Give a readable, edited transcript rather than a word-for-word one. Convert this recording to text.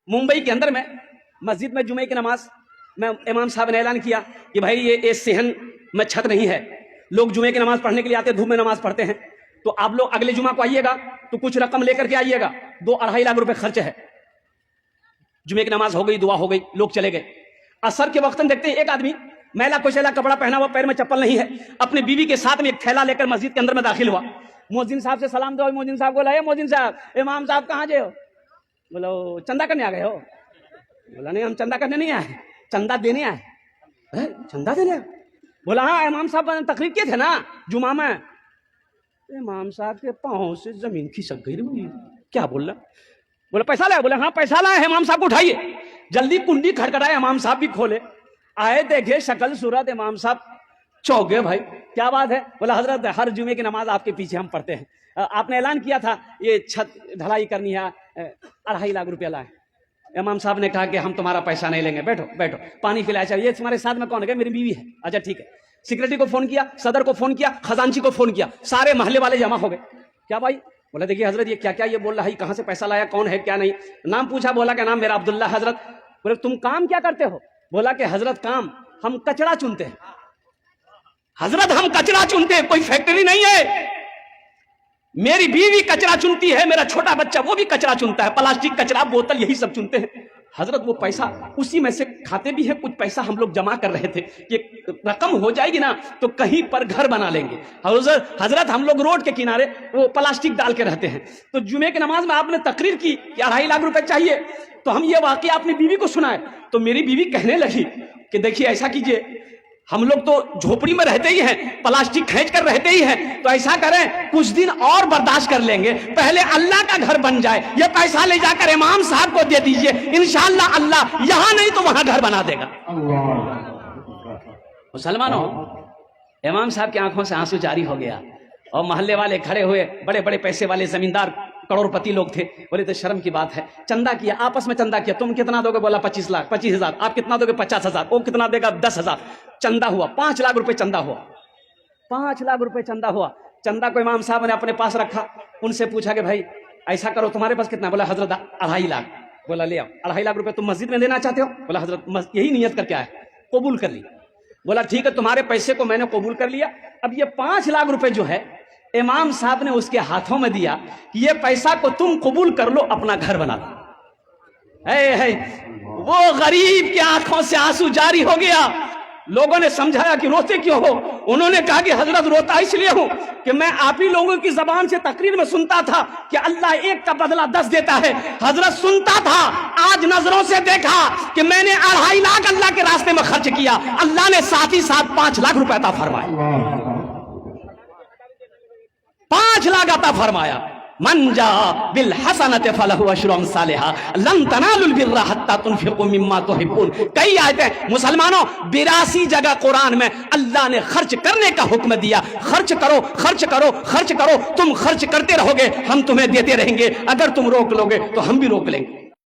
मुंबई के अंदर में मस्जिद में जुमे की नमाज में इमाम साहब ने ऐलान किया कि भाई ये सेहन में छत नहीं है, लोग जुमे की नमाज पढ़ने के लिए आते हैं, धूप में नमाज पढ़ते हैं, तो आप लोग अगले जुमा को आइएगा तो कुछ रकम लेकर के आइएगा, 2-2.5 लाख रुपए खर्च है। जुमे की नमाज हो गई, दुआ हो गई, लोग चले गए। असर के वक्त देखते हैं एक आदमी मैला कुचैला कपड़ा पहना हुआ, पैर में चप्पल नहीं है, अपनी बीवी के साथ में एक थैला लेकर मस्जिद के अंदर में दाखिल हुआ। मोहजिन साहब से सलाम दो, मोहजिन साहब को लाए, मोहजिन साहब इमाम साहब कहाँ गए हो? बोलो चंदा करने आ गए हो? बोला नहीं, हम चंदा करने नहीं आए, चंदा देने आए। चंदा देने? बोला हाँ, इमाम साहब ने तकरीर किए थे ना जुमा में। इमाम साहब के पाँव से जमीन खिसक गई। क्या बोल रहा? बोला पैसा लाया? बोले हाँ पैसा लाया है। इमाम साहब को उठाइए। जल्दी कुंडी खटखटाए, इमाम साहब भी खोले, आए देखे शक्ल सूरत, इमाम साहब चौंक गए। भाई क्या बात है? बोला हजरत हर जुमे की नमाज आपके पीछे हम पढ़ते हैं, आपने ऐलान किया था ये छत ढलाई करनी है, 2.5 लाख रुपया लाए। इमाम साहब ने कहा कि हम तुम्हारा पैसा नहीं लेंगे, बैठो बैठो, पानी पिलाया। चाहिए ये तुम्हारे साथ में कौन है? मेरी बीवी है। अच्छा ठीक है। सेक्रेटरी को फोन किया, सदर को फोन किया, खजांची को फोन किया, सारे मोहल्ले वाले जमा हो गए। क्या भाई? बोला देखिए हजरत ये क्या क्या ये बोल रहा है, कहाँ से पैसा लाया, कौन है क्या नहीं। नाम पूछा, बोला क्या नाम? मेरा अब्दुल्ला। हजरत बोले तुम काम क्या करते हो? बोला कि हजरत काम हम कचरा चुनते हैं। हजरत हम कचरा चुनते हैं, कोई फैक्ट्री नहीं है। मेरी बीवी कचरा चुनती है, मेरा छोटा बच्चा वो भी कचरा चुनता है, प्लास्टिक कचरा बोतल यही सब चुनते हैं। हजरत वो पैसा उसी में से खाते भी हैं, कुछ पैसा हम लोग जमा कर रहे थे कि रकम हो जाएगी ना तो कहीं पर घर बना लेंगे। हजरत हम लोग रोड के किनारे वो प्लास्टिक डाल के रहते हैं। तो जुमे की नमाज में आपने तकरीर की कि 2.5 लाख रुपए चाहिए, तो हम ये वाकया अपनी बीवी को सुनाए। तो मेरी बीवी कहने लगी कि देखिए ऐसा कीजिए, हम लोग तो झोपड़ी में रहते ही हैं, प्लास्टिक खींच कर रहते ही हैं, तो ऐसा करें कुछ दिन और बर्दाश्त कर लेंगे, पहले अल्लाह का घर बन जाए, ये पैसा ले जाकर इमाम साहब को दे दीजिए, इंशाअल्लाह अल्लाह यहां नहीं तो वहां घर बना देगा। मुसलमानों, इमाम साहब की आंखों से आंसू जारी हो गया और मोहल्ले वाले खड़े हुए, बड़े बड़े पैसे वाले जमींदार करोड़पति लोग थे। बोले तो शर्म की बात है, चंदा किया, आपस में चंदा किया। तुम कितना दोगे? बोला 25 लाख, 25,000। आप कितना दोगे? 50,000। वो कितना देगा? 10,000। चंदा हुआ 5 लाख रुपए चंदा हुआ। 5 लाख रुपए चंदा हुआ। चंदा को इमाम साहब ने अपने पास रखा। उनसे पूछा कि भाई ऐसा करो, तुम्हारे पास कितना? बोला हजरत 2.5 लाख। बोला ले आओ 2.5 लाख रुपए तुम मस्जिद में देना चाहते हो? बोला हजरत यही नियत करके आए, कबूल कर ली। बोला ठीक है, तुम्हारे पैसे को मैंने कबूल कर लिया। अब ये 5 लाख रुपए जो है इमाम साहब ने उसके हाथों में दिया कि ये पैसा को तुम कबूल कर लो, अपना घर बना लो। है वो गरीब की आंखों से आंसू जारी हो गया। लोगों ने समझाया कि रोते क्यों हो? उन्होंने कहा कि हजरत रोता इसलिए हूं कि मैं आप ही लोगों की जबान से तकरीर में सुनता था कि अल्लाह एक का बदला 10 देता है। हजरत सुनता था, आज नजरों से देखा कि मैंने 2.5 लाख अल्लाह के रास्ते में खर्च किया, अल्लाह ने साथ ही साथ 5 लाख रुपए अता फरमाए। 5 लाख अता फरमाया। मन जा बिल हसनत फलहु अशरु अमसालिहा लन तनालुल बिर्रा हत्ता तुनफिकु मिम्मा तुहिब्बून। कई आयतें मुसलमानों 82 जगह कुरान में अल्लाह ने खर्च करने का हुक्म दिया। खर्च करो, खर्च करो, खर्च करो। तुम खर्च करते रहोगे, हम तुम्हें देते रहेंगे। अगर तुम रोक लोगे तो हम भी रोक लेंगे।